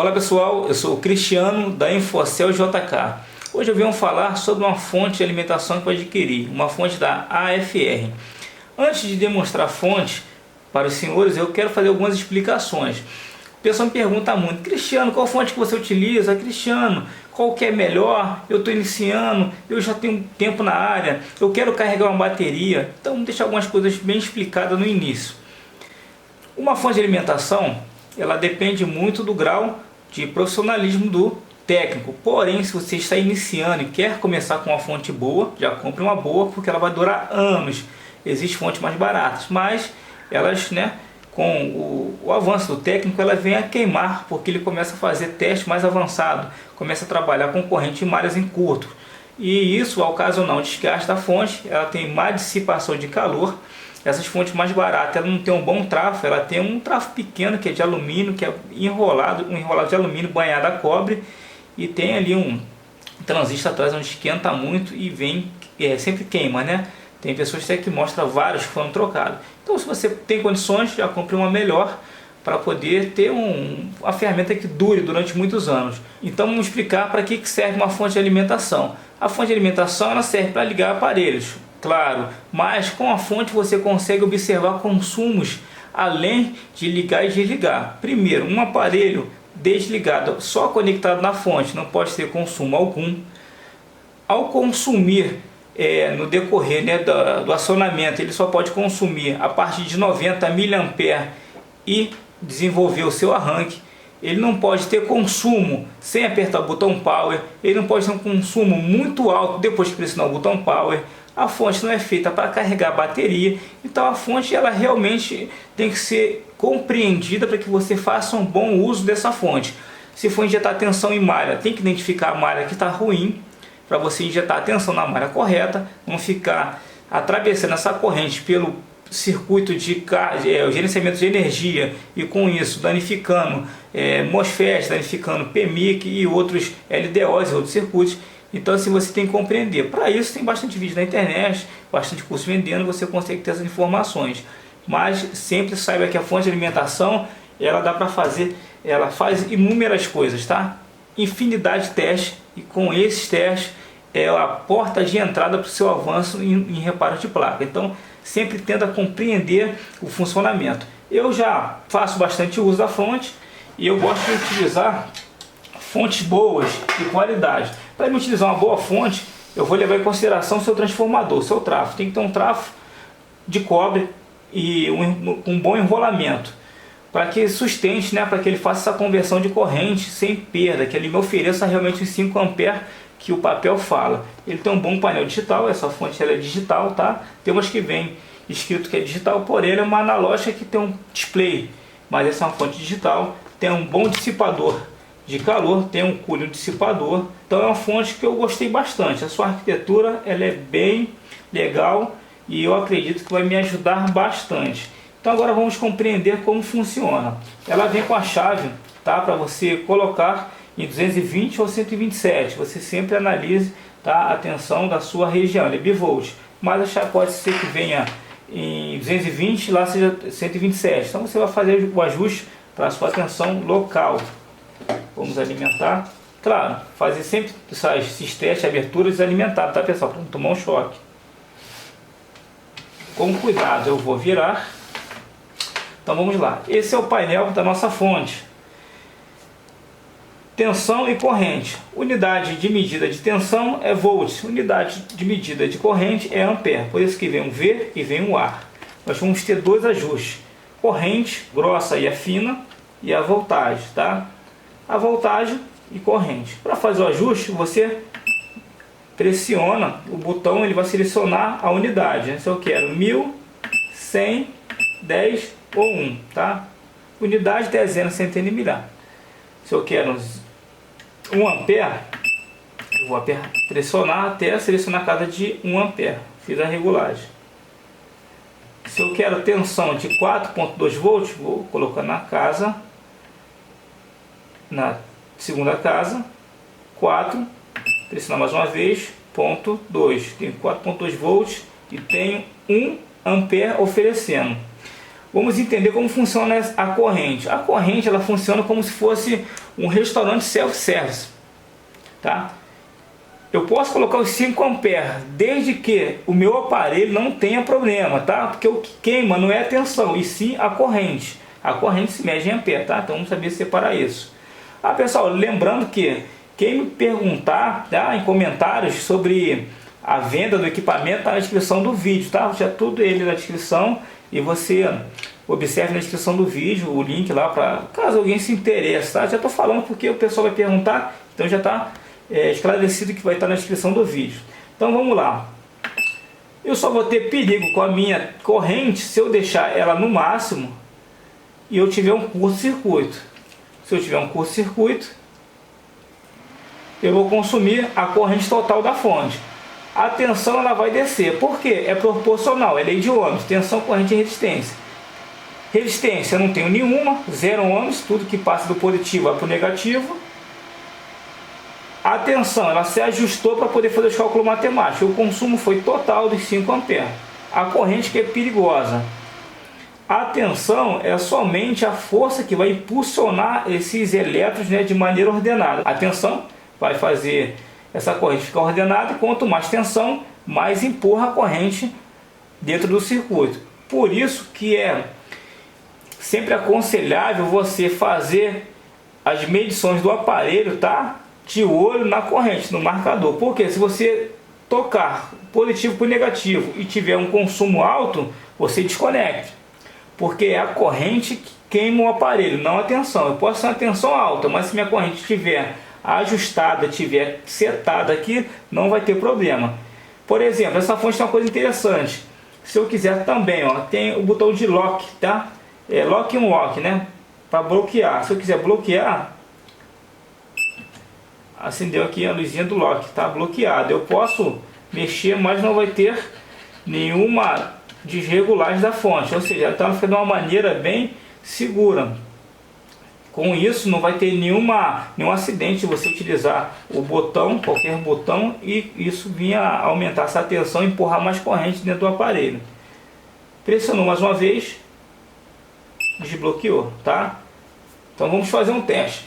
Olá pessoal, eu sou o Cristiano da Infocel JK. Hoje eu venho falar sobre uma fonte de alimentação que eu adquiri, uma fonte da AFR. Antes de demonstrar a fonte para os senhores, eu quero fazer algumas explicações. O pessoal me pergunta muito: Cristiano, qual fonte que você utiliza? Cristiano, qual que é melhor? Eu estou iniciando, eu já tenho tempo na área, eu quero carregar uma bateria. Então vamos deixar algumas coisas bem explicadas no início. Uma fonte de alimentação, ela depende muito do grau de profissionalismo do técnico. Porém, se você está iniciando e quer começar com uma fonte boa, já compre uma boa, porque ela vai durar anos. Existem fontes mais baratas, mas elas, com o avanço do técnico, ela vem a queimar, porque ele começa a fazer teste mais avançado, começa a trabalhar com corrente em malhas em curto. E isso vai ocasionar um desgaste da fonte, ela tem má dissipação de calor. Essas fontes mais baratas, ela não tem um bom trafo, ela tem um trafo pequeno que é de alumínio, que é enrolado de alumínio banhado a cobre, e tem ali um transistor atrás onde esquenta muito e sempre queima, né? Tem pessoas que mostram vários que foram trocados. Então, se você tem condições, já compre uma melhor para poder ter uma ferramenta que dure durante muitos anos. Então vamos explicar para que serve uma fonte de alimentação. A fonte de alimentação, ela serve para ligar aparelhos, claro, mas com a fonte você consegue observar consumos além de ligar e desligar. Primeiro, um aparelho desligado, só conectado na fonte, não pode ter consumo algum. Ao consumir no decorrer do acionamento, ele só pode consumir a partir de 90 mA e desenvolver o seu arranque. Ele não pode ter consumo sem apertar o botão power, ele não pode ter um consumo muito alto depois de pressionar o botão power. A fonte não é feita para carregar a bateria, então a fonte ela realmente tem que ser compreendida para que você faça um bom uso dessa fonte. Se for injetar tensão em malha, tem que identificar a malha que está ruim, para você injetar a tensão na malha correta, não ficar atravessando essa corrente pelo circuito de gerenciamento de energia e com isso danificando MOSFET, danificando PMIC e outros LDOs e outros circuitos. Então assim, você tem que compreender. Para isso tem bastante vídeo na internet, bastante curso vendendo, você consegue ter essas informações. Mas sempre saiba que a fonte de alimentação, ela dá para fazer, ela faz inúmeras coisas, tá? Infinidade de testes, e com esses testes é a porta de entrada para o seu avanço em reparo de placa. Então sempre tenta compreender o funcionamento. Eu já faço bastante uso da fonte e eu gosto de utilizar fontes boas, de qualidade. Para me utilizar uma boa fonte, eu vou levar em consideração o seu transformador, o seu trafo. Tem que ter um trafo de cobre e um bom enrolamento, para que sustente, para que ele faça essa conversão de corrente sem perda, que ele me ofereça realmente os 5 amperes que o papel fala. Ele tem um bom painel digital, essa fonte ela é digital, tá? Tem umas que vem escrito que é digital, porém ela é uma analógica que tem um display, mas essa é uma fonte digital. Tem um bom dissipador de calor, tem um cooling dissipador. Então é uma fonte que eu gostei bastante. A sua arquitetura ela é bem legal e eu acredito que vai me ajudar bastante. Então agora vamos compreender como funciona. Ela vem com a chave, tá, para você colocar em 220 ou 127. Você sempre analise, tá, a tensão da sua região. Ele é bivolt, mas a chave pode ser que venha em 220, lá seja 127. Então você vai fazer o ajuste para a sua tensão local. Vamos alimentar. Claro, fazer sempre esses testes, aberturas alimentadas, tá pessoal? Para não tomar um choque. Com cuidado eu vou virar. Então vamos lá. Esse é o painel da nossa fonte. Tensão e corrente. Unidade de medida de tensão é volts. Unidade de medida de corrente é ampere. Por isso que vem um V e vem um A. Nós vamos ter dois ajustes. Corrente grossa e a fina e a voltagem, tá? A voltagem e corrente. Para fazer o ajuste, você pressiona o botão, ele vai selecionar a unidade. Se eu quero 1000, 100, 10 ou 1, tá? Unidade, dezena, centena e milhar. Se eu quero 1 ampere, eu vou pressionar até selecionar cada de 1 ampere. Fiz a regulagem. Se eu quero tensão de 4.2 volts, vou colocar na casa, na segunda casa, 4, pressionar mais uma vez, ponto 2. Tenho 4.2 volts e tenho 1 ampere oferecendo. Vamos entender como funciona a corrente. A corrente ela funciona como se fosse um restaurante self-service, tá? Eu posso colocar os 5 amperes, desde que o meu aparelho não tenha problema, tá? Porque o que queima não é a tensão, e sim a corrente. A corrente se mede em ampere, tá? Então vamos saber separar isso. Pessoal, lembrando que quem me perguntar, tá, em comentários sobre a venda do equipamento, está na descrição do vídeo, tá? Já tudo ele na descrição, e você observe na descrição do vídeo o link lá para caso alguém se interesse, tá? Já estou falando porque o pessoal vai perguntar, então já está esclarecido que vai estar na descrição do vídeo. Então vamos lá. Eu só vou ter perigo com a minha corrente se eu deixar ela no máximo e eu tiver um curto-circuito. Se eu tiver um curto-circuito, eu vou consumir a corrente total da fonte. A tensão ela vai descer. Por quê? É proporcional, é lei de ohms, tensão, corrente e resistência. Resistência eu não tenho nenhuma, 0 ohms, tudo que passa do positivo vai para o negativo. A tensão ela se ajustou para poder fazer os cálculos matemáticos. O consumo foi total dos 5 amperes. A corrente que é perigosa. A tensão é somente a força que vai impulsionar esses elétrons, né, de maneira ordenada. A tensão vai fazer essa corrente ficar ordenada, e quanto mais tensão, mais empurra a corrente dentro do circuito. Por isso que é sempre aconselhável você fazer as medições do aparelho, tá? De olho na corrente, no marcador. Porque se você tocar positivo por negativo e tiver um consumo alto, você desconecta. Porque é a corrente que queima o aparelho, não a tensão. Eu posso ter uma tensão alta, mas se minha corrente estiver ajustada, estiver setada aqui, não vai ter problema. Por exemplo, essa fonte tem uma coisa interessante. Se eu quiser também, ó, tem o botão de lock, tá? É lock e unlock, né? Para bloquear. Se eu quiser bloquear, acendeu aqui a luzinha do lock, tá bloqueado. Eu posso mexer, mas não vai ter nenhuma desregulagem da fonte, ou seja, ela fica de uma maneira bem segura. Com isso não vai ter nenhum acidente você utilizar o botão, qualquer botão, e isso vinha aumentar essa tensão e empurrar mais corrente dentro do aparelho. Pressionou mais uma vez, desbloqueou, tá? Então vamos fazer um teste.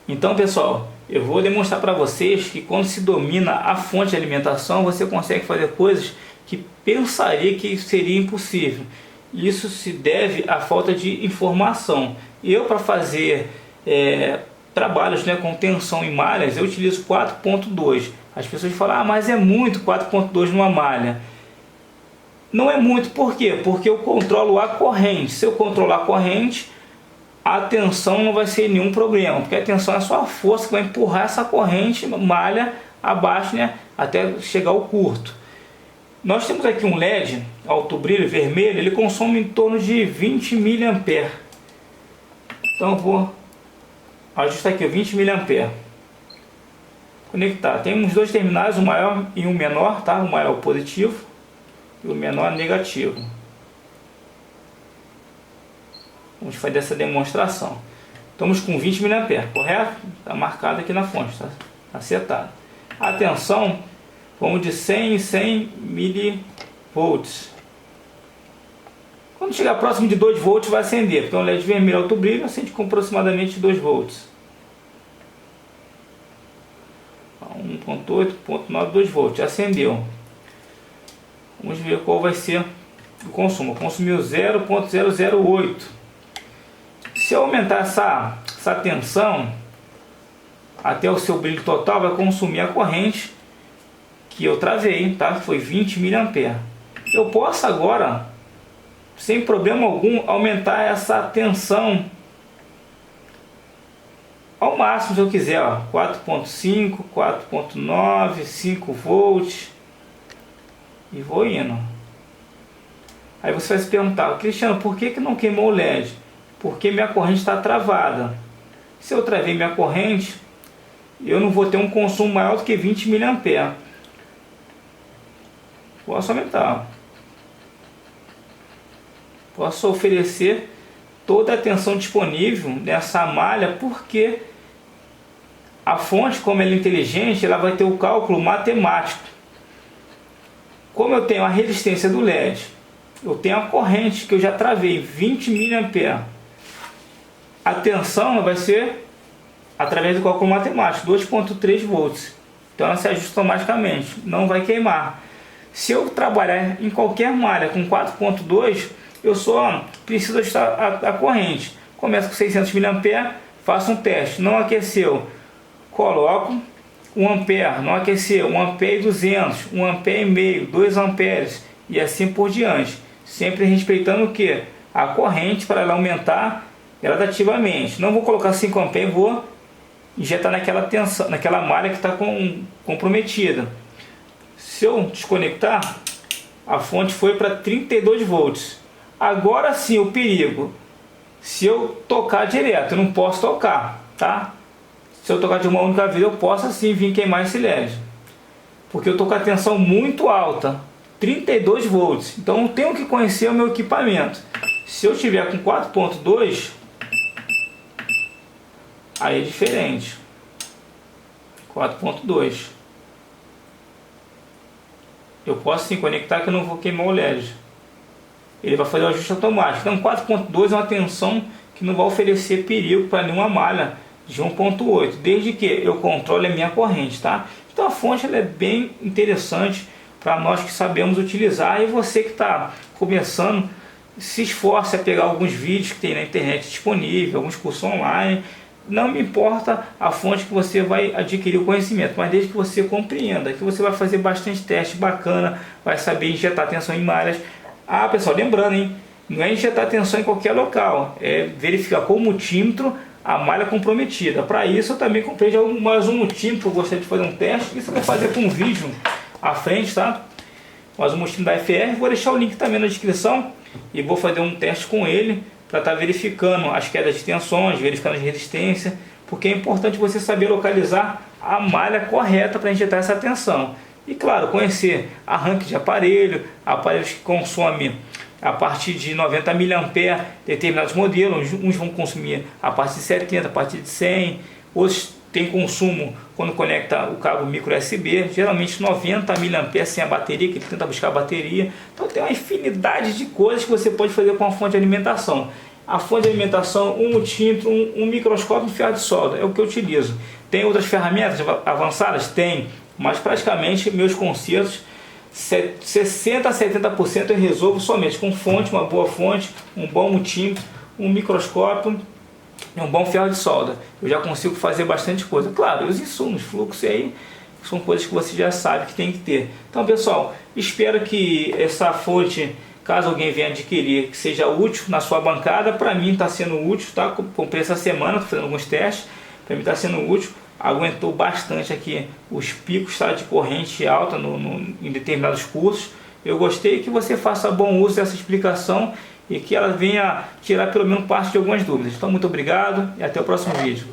Então, pessoal, eu vou demonstrar para vocês que quando se domina a fonte de alimentação, você consegue fazer coisas que pensaria que seria impossível. Isso se deve à falta de informação. Eu, para fazer trabalhos, né, com tensão em malhas, eu utilizo 4.2. As pessoas falam, mas é muito 4.2 numa malha. Não é muito, por quê? Porque eu controlo a corrente. Se eu controlar a corrente, a tensão não vai ser nenhum problema, porque a tensão é só a força que vai empurrar essa corrente malha abaixo, né, até chegar ao curto. Nós temos aqui um LED alto brilho vermelho, ele consome em torno de 20 mA. Então eu vou ajustar aqui 20 mA. Conectar. Temos dois terminais, um maior e um menor, tá? O maior positivo e o menor negativo. Vamos fazer essa demonstração. Estamos com 20 mA, correto? Está marcado aqui na fonte, tá acertado. A tensão, vamos de 100 em 100 mV. Quando chegar próximo de 2 volts vai acender, porque o LED vermelho alto brilho acende com aproximadamente 2 volts. 1.8, 1.9, 2 volts, acendeu. Vamos ver qual vai ser o consumo. Consumiu 0.008. Se eu aumentar essa tensão até o seu brilho total, vai consumir a corrente que eu travei, tá? Foi 20 mA. Eu posso agora, sem problema algum, aumentar essa tensão ao máximo se eu quiser, 4.5, 4.9, 5 volts, e vou indo. Aí você vai se perguntar, Cristiano, por que não queimou o LED? Porque minha corrente está travada. Se eu travei minha corrente, eu não vou ter um consumo maior do que 20 mA. Posso aumentar. Posso oferecer toda a tensão disponível nessa malha, porque a fonte, como ela é inteligente, ela vai ter o cálculo matemático. Como eu tenho a resistência do LED, eu tenho a corrente que eu já travei, 20 mA. A tensão vai ser através do cálculo matemático, 2,3 volts. Então ela se ajusta automaticamente, não vai queimar. Se eu trabalhar em qualquer malha com 4,2, eu só preciso ajustar a corrente. Começo com 600 mA, faço um teste, não aqueceu, coloco 1 ampere, não aqueceu, 1 ampere e 200, 1 ampere e meio, 2 amperes e assim por diante. Sempre respeitando o que? A corrente para ela aumentar gradativamente. Não vou colocar 5 amperes, vou injetar naquela tensão, naquela malha que está comprometida. Se eu desconectar, a fonte foi para 32 volts. Agora sim o perigo. Se eu tocar direto, eu não posso tocar, tá? Se eu tocar de uma única vez, eu posso assim vir queimar esse LED. Porque eu estou com a tensão muito alta, 32 volts. Então eu tenho que conhecer o meu equipamento. Se eu tiver com 4,2, aí é diferente. 4,2. Eu posso sim conectar que eu não vou queimar o LED. Ele vai fazer o ajuste automático. Então 4,2 é uma tensão que não vai oferecer perigo para nenhuma malha de 1,8, desde que eu controle a minha corrente, tá? Então a fonte ela é bem interessante para nós que sabemos utilizar, e você que está começando, se esforce a pegar alguns vídeos que tem na internet disponível, alguns cursos online. Não me importa a fonte que você vai adquirir o conhecimento, mas desde que você compreenda, que você vai fazer bastante teste bacana, vai saber injetar tensão em malhas. Ah, pessoal, lembrando, hein? Não é injetar tensão em qualquer local, é verificar com o multímetro a malha comprometida. Para isso eu também comprei mais um multímetro, eu gostaria de fazer um teste. Isso eu vou fazer com um vídeo à frente, tá? Mais um multímetro da FR, vou deixar o link também na descrição e vou fazer um teste com ele para estar verificando as quedas de tensões, verificando as resistências, porque é importante você saber localizar a malha correta para injetar essa tensão. E claro, conhecer arranque de aparelhos que consomem a partir de 90 mA, determinados modelos, uns vão consumir a partir de 70, a partir de 100, outros têm consumo quando conecta o cabo micro USB, geralmente 90 mA sem a bateria, que ele tenta buscar a bateria. Então tem uma infinidade de coisas que você pode fazer com a fonte de alimentação. A fonte de alimentação, um multímetro, um microscópio e um ferro de solda, é o que eu utilizo. Tem outras ferramentas avançadas? Tem, mas praticamente meus concertos, 60 a 70% eu resolvo somente com fonte, uma boa fonte, um bom multímetro, um microscópio e um bom ferro de solda. Eu já consigo fazer bastante coisa. Claro, os insumos, fluxo aí, são coisas que você já sabe que tem que ter. Então, pessoal, espero que essa fonte, caso alguém venha adquirir, que seja útil na sua bancada. Para mim está sendo útil, tá? Comprei essa semana, estou fazendo alguns testes, para mim está sendo útil. Aguentou bastante aqui os picos, tá, de corrente alta em determinados cursos. Eu gostei que você faça bom uso dessa explicação e que ela venha tirar pelo menos parte de algumas dúvidas. Então muito obrigado e até o próximo vídeo.